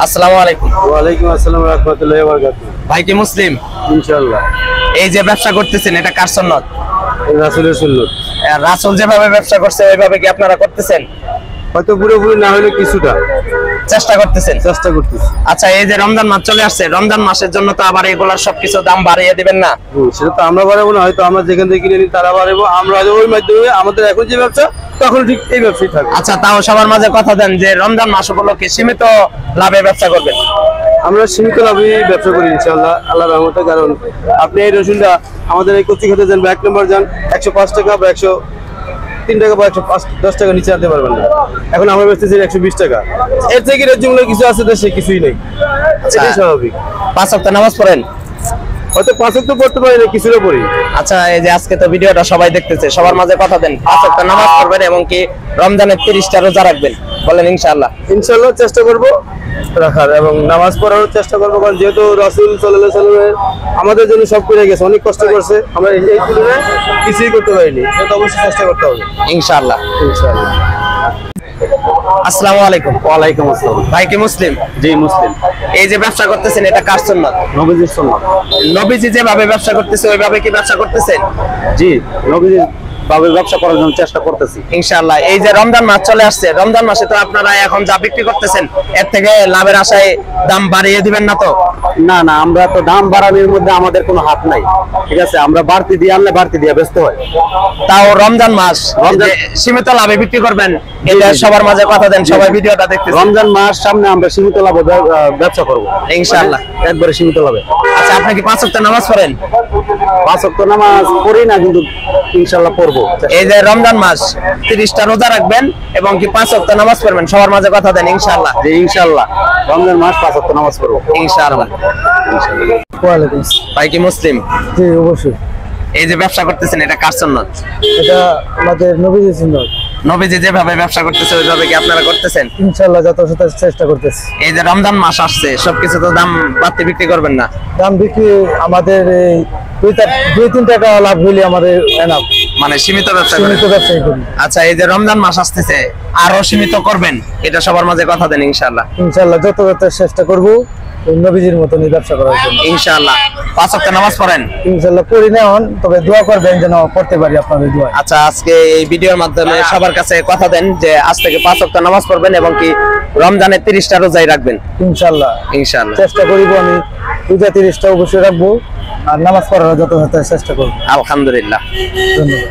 আসসালামু আলাইকুম। ওয়ালাইকুম আসসালাম ওয়া রাহমাতুল্লাহি ওয়া বারাকাতুহু। ভাই কি মুসলিম? ইনশাআল্লাহ। এই যে ব্যবসা করতেছেন এটা কার সুন্নাত? রাসূলের সুন্নাত। রাসূল যেভাবে ব্যবসা করছে ওইভাবে কি আপনারা করতেছেন? হয়তো পুরোপুরি না হলে কিছুটা চেষ্টা করতেছি। আচ্ছা, এই যে রমজান মাস চলে আসছে, রমজান মাসের জন্য তো আবার এগুলার সবকিছু দাম বাড়িয়ে দিবেন না? সেটা তো আমরা বাড়াবো না, হয়তো আমরা যেখান থেকে কিনে নিই তারা বাড়াবো, আমরা ওই মাধ্যমে আমাদের এখন যে ব্যবসা তখন ঠিক এই ব্যবসায় থাকবে। আচ্ছা, তাও সবার মাঝে কথা দেন যে রমজান মাস উপলক্ষে সীমিত লাভে ব্যবসা করবেন। আমরা সীমিত লাভে ব্যবসা করি ইনশাআল্লাহ, আল্লাহর রহমতে। কারণ আপনি এই রসুনটা আমাদের এই কচি খেতে যান, 1 নম্বর যান, 105 টাকা বা 103 টাকা বা 110 টাকা নিচে আনতে পারবেন না। এখন আমরা বেচতেছি 120 টাকা। এর থেকে রেটগুলো কিছু আছে, দেশে কিছুই নেই, এটাই স্বাভাবিক। 5 ওয়াক্ত নামাজ পড়েন? হয়তো 5 ওয়াক্ত পড়তে পারি না, কিছুটা পড়ি। আচ্ছা, এই যে আজকে তো ভিডিওটা সবাই দেখতেছে, সবার মাঝে কথা দেন 5 ওয়াক্ত নামাজ পড়বেন এবং কি রমজানের 30টা রোজা রাখবেন, বলেন ইনশাআল্লাহ। ইনশাআল্লাহ চেষ্টা করব রাখার এবং নামাজ পড়ার চেষ্টা করবো। কারণ যেহেতু রাসূল সাল্লাল্লাহু আলাইহি ওয়াসাল্লাম আমাদের জন্য সব করে গেছে, অনেক কষ্ট করছে, আমরা এই তুলনায় কিছুই করতে পারিনি, তো অবশ্যই চেষ্টা করতে হবে ইনশাআল্লাহ। আসসালামু আলাইকুম। ওয়ালাইকুম আসসালাম। ভাই কি মুসলিম? জি মুসলিম। এই যে ব্যবসা করতেছেন এটা কার সুন্নাত? নবীজির সুন্নাত। নবীজি যেভাবে ব্যবসা করতেছে ওইভাবে কি ব্যবসা করতেছেন? জি, নবীজির ভাবে ব্যবসা করার জন্য চেষ্টা করতেছি ইনশাআল্লাহ। এই যে রমজান মাস চলে আসছে, রমজান মাসে তো আপনারা এখন যা বিক্রি করতেছেন এর থেকে লাভের আশায় দাম বাড়িয়ে দিবেন না তো? না, আমরা তো দাম বাড়ানোর মধ্যে আমাদের কোনো হাত নাই, ঠিক আছে? আমরা বাড়তি দিয়ে আনলে বাড়তি দিয়ে ব্যস্ত হয়। তাও রমজান মাস যে সীমিত লাভে বিক্রি করবেন, এটা সবার মাঝে কথা দেন, সবাই ভিডিওটা দেখতেছে। রমজান মাস সামনে, আমরা সীমিত লাভে ব্যবসা করব ইনশাআল্লাহ, একবারে সীমিত লাভে। আচ্ছা, আপনি কি 5 ওয়াক্ত নামাজ পড়েন? 5 ওয়াক্ত নামাজ পড়ি না, কিন্তু ইনশাআল্লাহ পড়বো। এই যে রমজান মাস 30টা রোজা রাখবেন এবং কি 5 ওয়াক্ত নামাজ পড়বেন, সবার মাঝে কথা দেন ইনশাআল্লাহ। জি ইনশাআল্লাহ, রমজান মাস 5 ওয়াক্ত নামাজ পড়বো ইনশাআল্লাহ। ওয়ালাইকুম। ভাই কি মুসলিম? জি অবশ্যই। এই যে ব্যবসা করতেছেন এটা কার সুন্নাত? এটা আমাদের নবীজির সুন্নাত। নবীজি যেভাবে ব্যবসা করতেছে ওইভাবে কি আপনারা করতেছেন? ইনশাআল্লাহ যথাযথ চেষ্টা করতেছি। এই যে রমজান মাস আসছে, সবকিছু তো দাম বাড়তি বিক্রি করবেন না? দাম বিক্রি আমাদের এই 2-3 টাকা লাভ হইলে আমাদের এনাফ, মানে সীমিত ব্যবসা করেন। সীমিত ব্যবসায়ী করি। আচ্ছা, এই যে রমজান মাস আসতেছে আরো সীমিত করবেন, এটা সবার মাঝে কথা দেন ইনশাআল্লাহ। ইনশাআল্লাহ যথাযথ চেষ্টা করব নবীজির মতনই ব্যবসা করার জন্য ইনশাআল্লাহ। 5 ওয়াক্ত নামাজ পড়েন? ইনশাআল্লাহ পড়ি না হন, তবে দোয়া করবেন যেন পড়তে পারি আপনাদের দোয়া। আচ্ছা, আজকে এই ভিডিওর মাধ্যমে সবার কাছে কথা দেন যে আজ থেকে 5 ওয়াক্ত নামাজ পড়বেন এবং কি রমজানের 30টা রোজাই রাখবেন ইনশাআল্লাহ। ইনশাআল্লাহ চেষ্টা করিব, আমি রোজা 30টা অবশ্যই রাখবো আর নামাজ পড়ার যথাযথ চেষ্টা করব। আলহামদুলিল্লাহ। ধন্যবাদ।